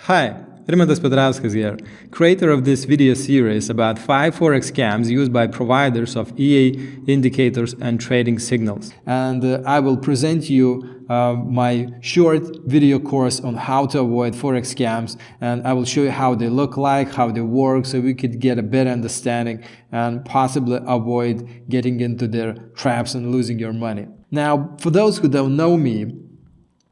Hi, Rimantas Petrauskas here, creator of this video series about 5 Forex scams used by providers of EA indicators and trading signals. And I will present you my short video course on how to avoid Forex scams, and I will show you how they look like, how they work, so we could get a better understanding and possibly avoid getting into their traps and losing your money. Now, for those who don't know me,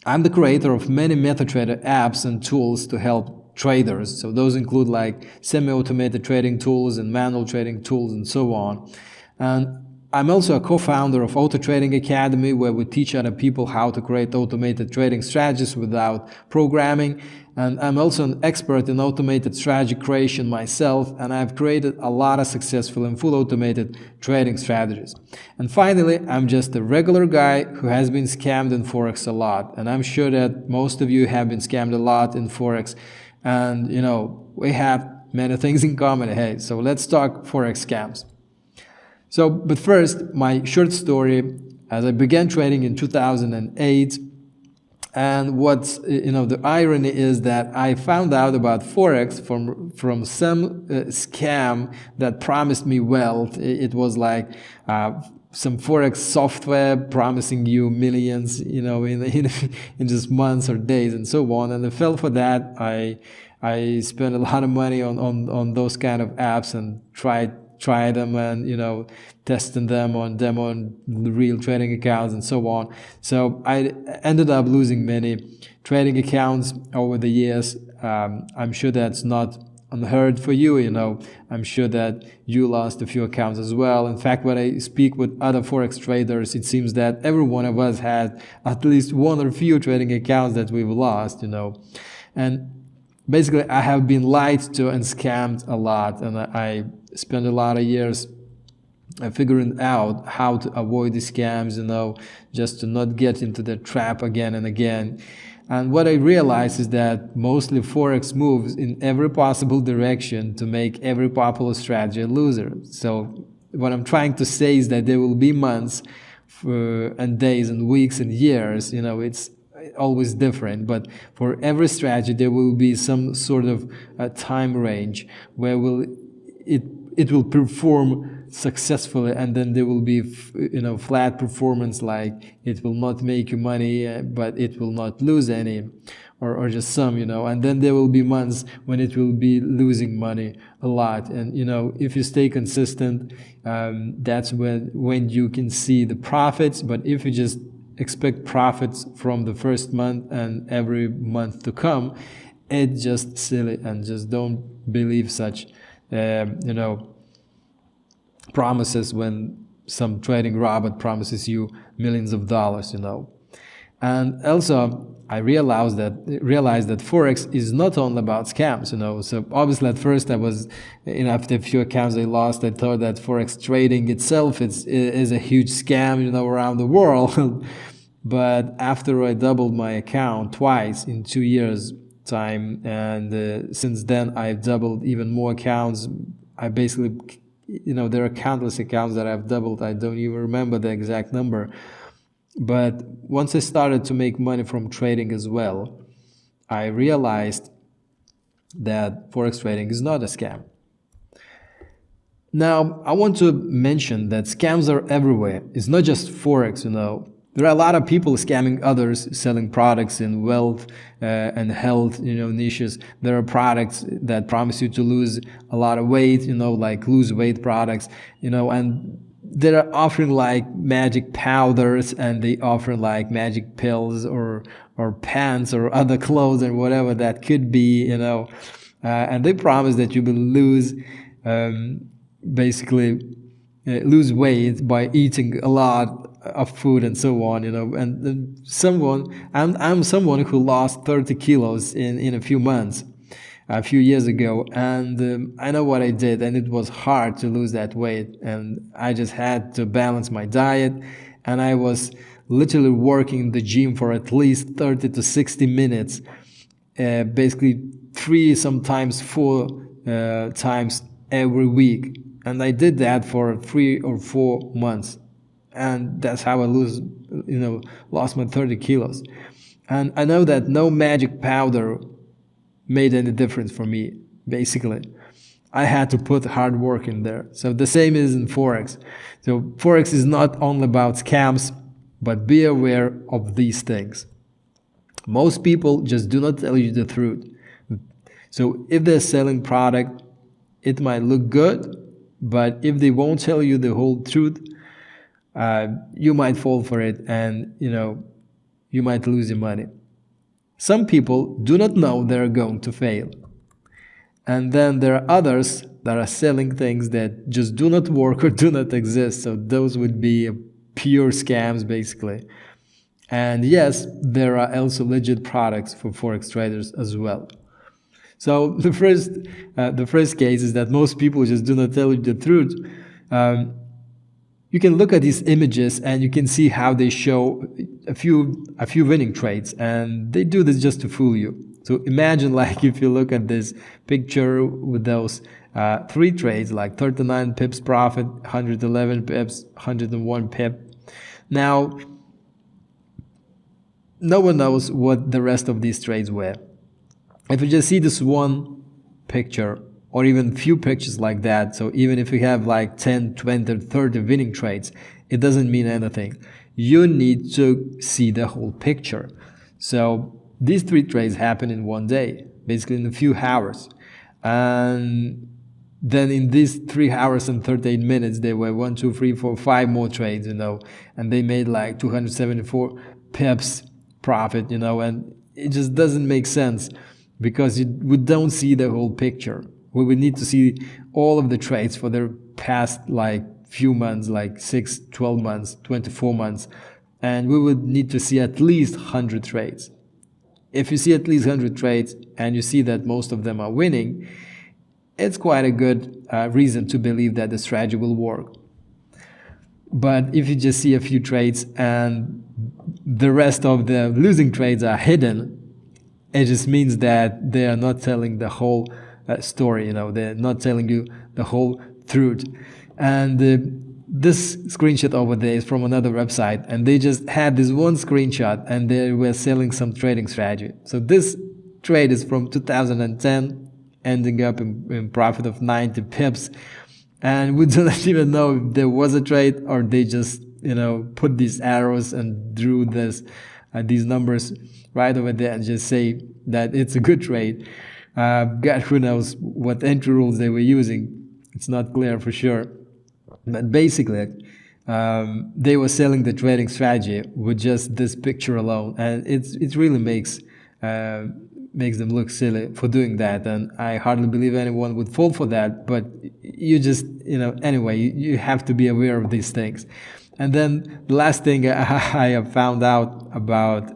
I'm the creator of many MT4 apps and tools to help traders. So those include like semi-automated trading tools and manual trading tools and so on. And I'm also a co-founder of Auto Trading Academy, where we teach other people how to create automated trading strategies without programming. And I'm also an expert in automated strategy creation myself, and I've created a lot of successful and full automated trading strategies. And finally, I'm just a regular guy who has been scammed in Forex a lot. And I'm sure that most of you have been scammed a lot in Forex. And, you know, we have many things in common. Hey, so let's talk Forex scams. So, but first, my short story, as I began trading in 2008, and what's, the irony is that I found out about Forex from some scam that promised me wealth. It was like some Forex software promising you millions, in just months or days and so on. And I fell for that. I spent a lot of money on those kind of apps and try them and testing them on real trading accounts and so on. So I ended up losing many trading accounts over the years. I'm sure that's not unheard for you. I'm sure that you lost a few accounts as well. In fact, when I speak with other Forex traders, it seems that every one of us had at least one or few trading accounts that we've lost. And basically, I have been lied to and scammed a lot, and I spent a lot of years figuring out how to avoid the scams, just to not get into the trap again and again. And what I realized is that mostly Forex moves in every possible direction to make every popular strategy a loser. So what I'm trying to say is that there will be months and days and weeks and years, it's always different, but for every strategy there will be some sort of a time range where it will perform successfully, and then there will be flat performance, like it will not make you money but it will not lose any, or just some, and then there will be months when it will be losing money a lot. And if you stay consistent, that's when you can see the profits. But if you just expect profits from the first month and every month to come, it's just silly, and just don't believe such promises when some trading robot promises you millions of dollars. And also I realized that Forex is not only about scams. So obviously at first I was, after a few accounts I lost, I thought that Forex trading itself is a huge scam, around the world. But after I doubled my account twice in 2 years time, and since then I've doubled even more accounts. I basically, there are countless accounts that I've doubled. I don't even remember the exact number. But once I started to make money from trading as well, I realized that Forex trading is not a scam. Now, I want to mention that scams are everywhere. It's not just Forex, There are a lot of people scamming others, selling products in wealth and health, niches. There are products that promise you to lose a lot of weight, like lose weight products, and they're offering like magic powders, and they offer like magic pills or pants or other clothes or whatever that could be, and they promise that you will lose, lose weight by eating a lot of food and so on, and I'm someone who lost 30 kilos in a few months, a few years ago, and I know what I did, and it was hard to lose that weight, and I just had to balance my diet, and I was literally working in the gym for at least 30 to 60 minutes, basically 3, sometimes 4 times every week, and I did that for 3 or 4 months. And that's how I lost my 30 kilos. And I know that no magic powder made any difference for me, basically. I had to put hard work in there. So the same is in Forex. So Forex is not only about scams, but be aware of these things. Most people just do not tell you the truth. So if they're selling product, it might look good, but if they won't tell you the whole truth, you might fall for it, and you might lose your money. Some people do not know they're going to fail. And then there are others that are selling things that just do not work or do not exist. So those would be pure scams, basically. And yes, there are also legit products for Forex traders as well. So the first case is that most people just do not tell you the truth. You can look at these images and you can see how they show a few winning trades, and they do this just to fool you. So imagine, like, if you look at this picture with those 3 trades, like 39 pips profit, 111 pips, 101 pip. Now, no one knows what the rest of these trades were. If you just see this one picture, or even few pictures like that, so even if you have like 10, 20, 30 winning trades, it doesn't mean anything. You need to see the whole picture. So these 3 trades happen in one day, basically in a few hours. And then in these 3 hours and 38 minutes, there were 1, 2, 3, 4, 5 more trades, and they made like 274 pips profit, and it just doesn't make sense because we don't see the whole picture. We would need to see all of the trades for their past like few months, like 6, 12 months, 24 months, and we would need to see at least 100 trades. If you see at least 100 trades and you see that most of them are winning, it's quite a good reason to believe that the strategy will work. But if you just see a few trades and the rest of the losing trades are hidden, it just means that they are not telling the whole story. They're not telling you the whole truth. And this screenshot over there is from another website, and they just had this one screenshot and they were selling some trading strategy. So this trade is from 2010, ending up in profit of 90 pips, and we do not even know if there was a trade or they just put these arrows and drew these numbers right over there and just say that it's a good trade. God, who knows what entry rules they were using. It's not clear for sure. But basically, they were selling the trading strategy with just this picture alone, and it really makes them look silly for doing that. And I hardly believe anyone would fall for that. But you just anyway, you have to be aware of these things. And then the last thing I have found out about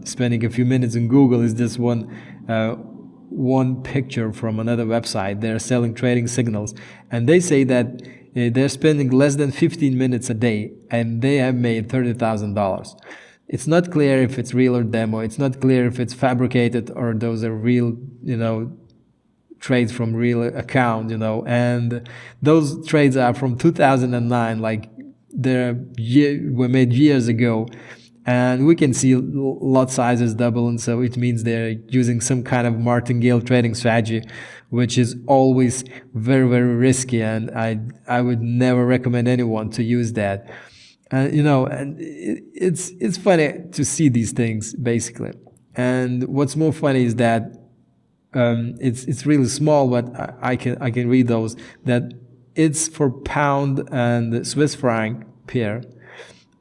spending a few minutes in Google is this one picture from another website. They're selling trading signals, and they say that they're spending less than 15 minutes a day, and they have made $30,000. It's not clear if it's real or demo. It's not clear if it's fabricated or those are real, trades from real account, and those trades are from 2009, like were made years ago. And we can see lot sizes double, and so it means they're using some kind of martingale trading strategy, which is always very, very risky, and I would never recommend anyone to use that. And it's funny to see these things, basically. And what's more funny is that it's really small, but I can read those, that it's for pound and Swiss franc pair.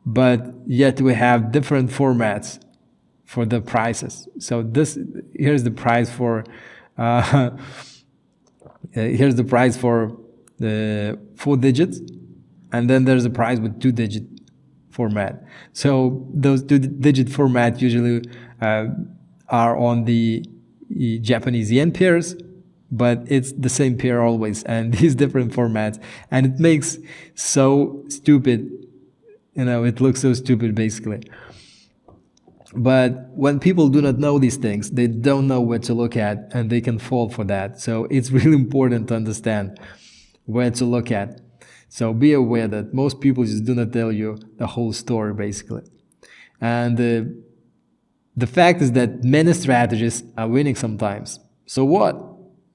But yet we have different formats for the prices. So here's the price for the 4 digits, and then there's a price with 2-digit format. So those 2-digit format usually are on the Japanese yen pairs, but it's the same pair always, and these different formats, and it makes so stupid. It looks so stupid, basically. But when people do not know these things, they don't know where to look at, and they can fall for that. So it's really important to understand where to look at. So be aware that most people just do not tell you the whole story, basically. And The fact is that many strategists are winning sometimes. So what?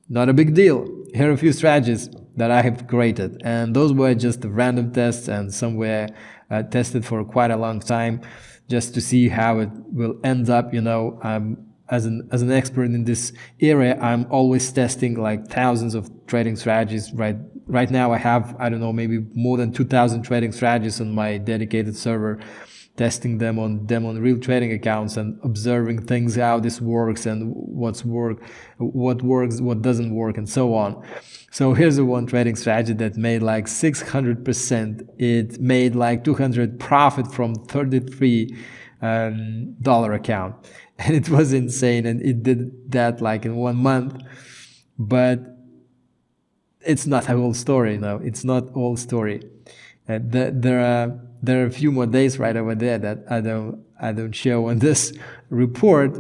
Not a big deal. Here are a few strategies that I have created, and those were just random tests, and some were tested for quite a long time just to see how it will end up. As an expert in this area, I'm always testing like thousands of trading strategies. Right now I have, I don't know, maybe more than 2,000 trading strategies on my dedicated server, testing them on real trading accounts and observing things, how this works and what works, what doesn't work, and so on. So here's the one trading strategy that made like 600%. It made like 200 profit from $33 account, and it was insane. And it did that like in 1 month, but it's not a whole story. No, it's not all story. There are a few more days right over there that I don't show on this report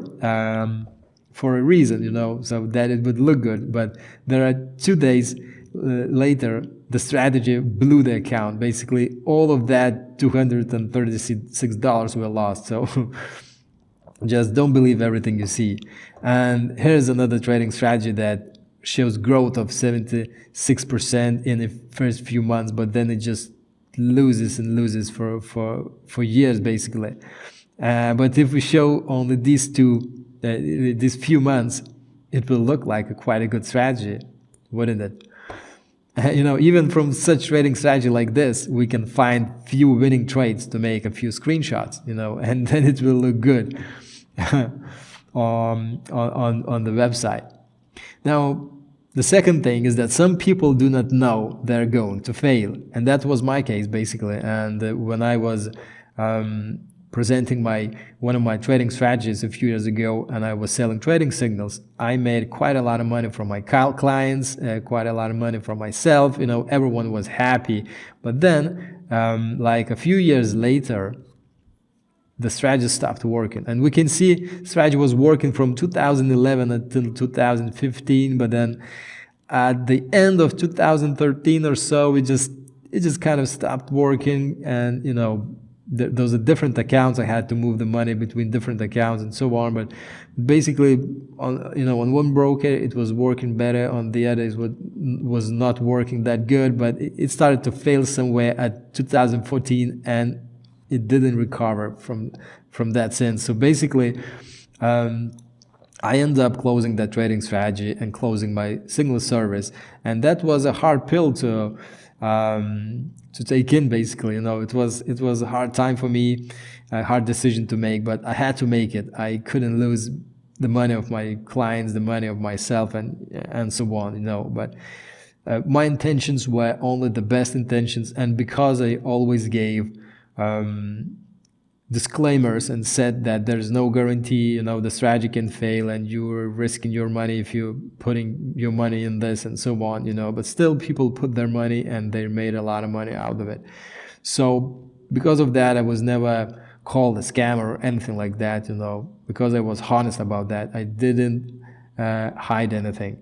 for a reason, so that it would look good. But there are 2 days later, the strategy blew the account. Basically, all of that $236 were lost. So just don't believe everything you see. And here's another trading strategy that shows growth of 76% in the first few months, but then it just loses and loses for years basically. But if we show only these few months, it will look like quite a good strategy, wouldn't it? Even from such trading strategy like this, we can find few winning trades to make a few screenshots, and then it will look good on the website. Now, the second thing is that some people do not know they're going to fail, and that was my case basically. And when I was presenting one of my trading strategies a few years ago, and I was selling trading signals, I made quite a lot of money from my clients, quite a lot of money from myself. Everyone was happy. But then, like a few years later, the strategy stopped working, and we can see strategy was working from 2011 until 2015, but then at the end of 2013 or so, it just kind of stopped working. And those are different accounts. I had to move the money between different accounts and so on. But basically, on one broker it was working better, on the other it was not working that good. But it started to fail somewhere at 2014, and it didn't recover from that sense. So basically, I ended up closing that trading strategy and closing my signal service, and that was a hard pill to take in. Basically, it was a hard time for me, a hard decision to make, but I had to make it. I couldn't lose the money of my clients, the money of myself, and so on. But my intentions were only the best intentions, and because I always gave disclaimers and said that there's no guarantee, the strategy can fail and you're risking your money if you're putting your money in this and so on, but still people put their money and they made a lot of money out of it. So because of that, I was never called a scammer or anything like that, because I was honest about that. I didn't hide anything.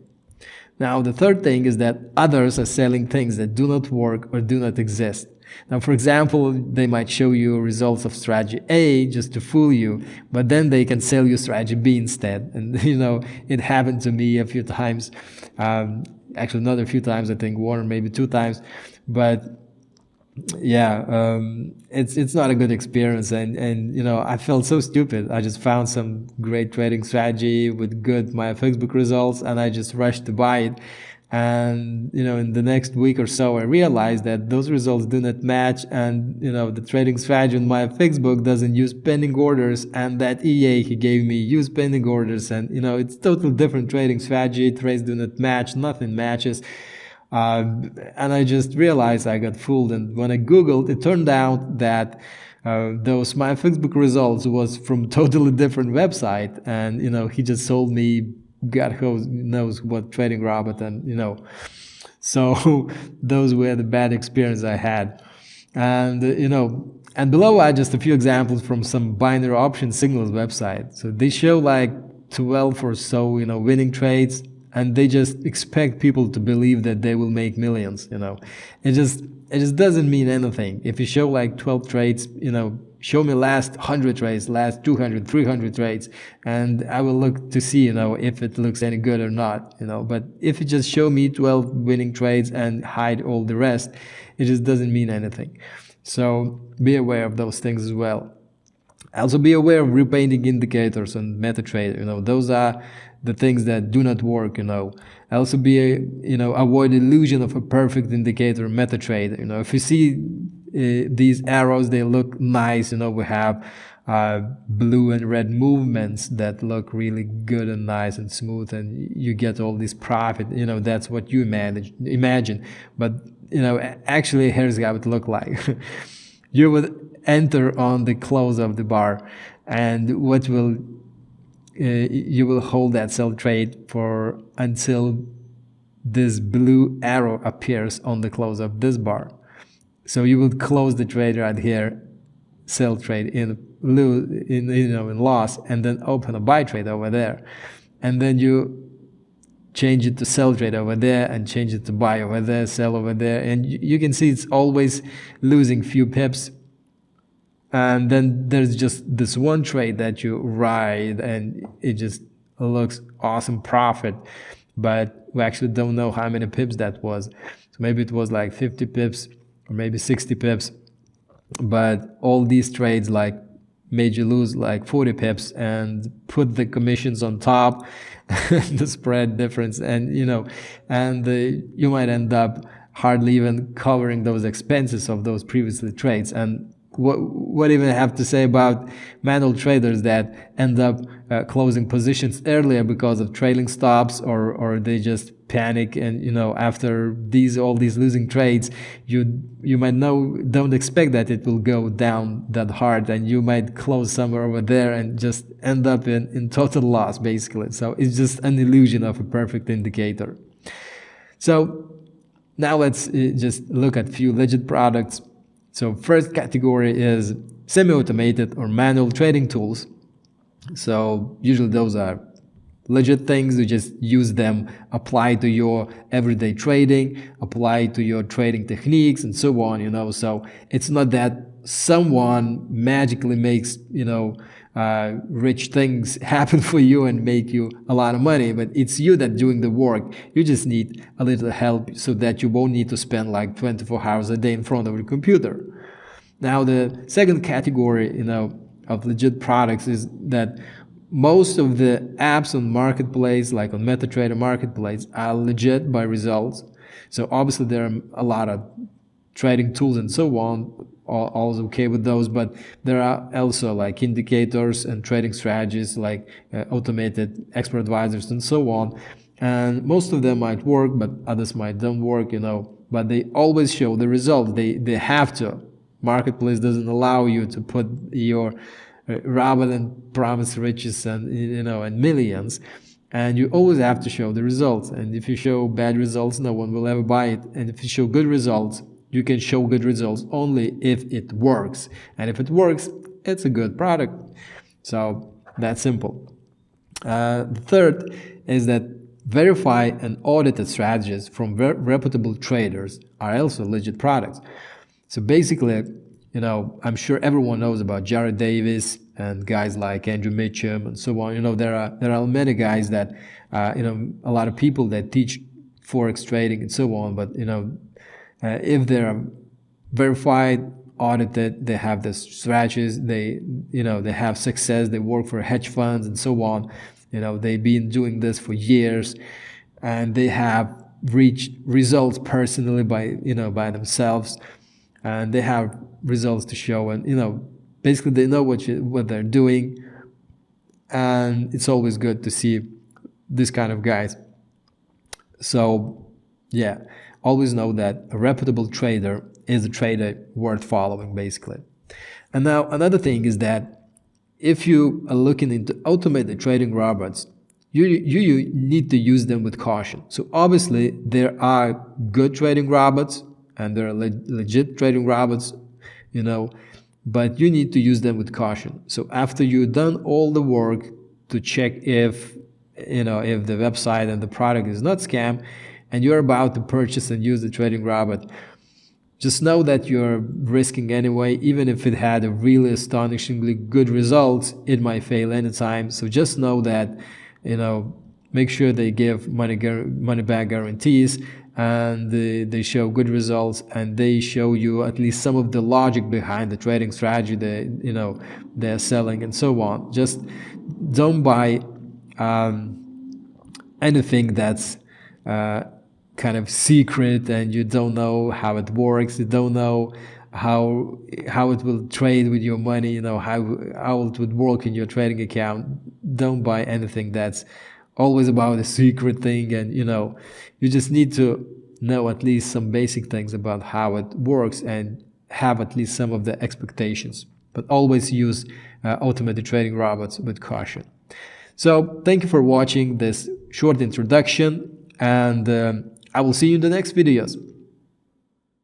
Now, the third thing is that others are selling things that do not work or do not exist. Now, for example, they might show you results of strategy A just to fool you, but then they can sell you strategy B instead. And, it happened to me a few times. Actually, not a few times, I think 1 or maybe 2 times. But yeah, it's not a good experience. And I felt so stupid. I just found some great trading strategy with good my Facebook results, and I just rushed to buy it. And in the next week or so, I realized that those results do not match, and the trading strategy on my Facebook doesn't use pending orders, and that EA he gave me use pending orders, and it's totally different trading strategy. Trades do not match, nothing matches, and I just realized I got fooled. And when I Googled, it turned out that those my Facebook results was from totally different website, and he just sold me God knows what trading robot, and so those were the bad experience I had. And and below are just a few examples from some binary option signals website. So they show like 12 or so winning trades, and they just expect people to believe that they will make millions. It just doesn't mean anything. If you show like 12 trades, show me last 100 trades, last 200, 300 trades, and I will look to see, if it looks any good or not, But if you just show me 12 winning trades and hide all the rest, it just doesn't mean anything. So be aware of those things as well. Also be aware of repainting indicators on MetaTrader. Those are the things that do not work. Also avoid illusion of a perfect indicator in MetaTrader. If you see these arrows, they look nice. We have blue and red movements that look really good and nice and smooth, and you get all this profit. That's what you imagine. But actually, here's how it look like. You would enter on the close of the bar, and you will hold that sell trade for until this blue arrow appears on the close of this bar. So you will close the trade right here, sell trade in loss, and then open a buy trade over there, and then you change it to sell trade over there and change it to buy over there, sell over there, and you can see it's always losing few pips. And then there's just this one trade that you ride and it just looks awesome profit, but we actually don't know how many pips that was. So maybe it was like 50 pips or maybe 60 pips, but all these trades made you lose like 40 pips and put the commissions on top, the spread difference, and you might end up hardly even covering those expenses of those previously trades. And what even have to say about manual traders that end up closing positions earlier because of trailing stops, or they just panic, and after all these losing trades, you might don't expect that it will go down that hard, and you might close somewhere over there and just end up in total loss basically. So it's just an illusion of a perfect indicator. So now let's just look at few legit products. So first category is semi-automated or manual trading tools. So usually those are legit things. You just use them, apply to your everyday trading, apply to your trading techniques and so on, So it's not that someone magically makes, rich things happen for you and make you a lot of money, but it's you that doing the work. You just need a little help so that you won't need to spend like 24 hours a day in front of your computer. Now, the second category, of legit products is that most of the apps on marketplace, like on MetaTrader marketplace, are legit by results. So obviously there are a lot of trading tools and so on, all okay with those, but there are also like indicators and trading strategies like automated expert advisors and so on. And most of them might work, but others might don't work, but they always show the result. They have to. Marketplace doesn't allow you to put your rather than promise riches and and millions, and you always have to show the results. And if you show bad results, no one will ever buy it. And if you show good results, you can show good results only if it works, and if it works, it's a good product. So that's simple. The third is that verify and audited strategies from reputable traders are also legit products. So basically, I'm sure everyone knows about Jared Davis and guys like Andrew Mitchum and so on. There are many guys that, a lot of people that teach Forex trading and so on. But, if they're verified, audited, they have the strategies, they have success, they work for hedge funds and so on. They've been doing this for years, and they have reached results personally by themselves. And they have results to show, and basically they know what they're doing, and it's always good to see this kind of guys. So yeah, always know that a reputable trader is a trader worth following, basically. And now another thing is that if you are looking into automated trading robots, you need to use them with caution. So obviously there are good trading robots and there are legit trading robots, but you need to use them with caution. So after you've done all the work to check if the website and the product is not scam, and you're about to purchase and use the trading robot, just know that you're risking anyway. Even if it had a really astonishingly good result, it might fail anytime. So just know that, make sure they give money back guarantees, and they show good results, and they show you at least some of the logic behind the trading strategy they're selling and so on. Just don't buy anything that's kind of secret, and you don't know how it works, you don't know how it will trade with your money, how it would work in your trading account. Don't buy anything that's always about a secret thing, and you just need to know at least some basic things about how it works and have at least some of the expectations. But always use automated trading robots with caution. So thank you for watching this short introduction, and I will see you in the next videos.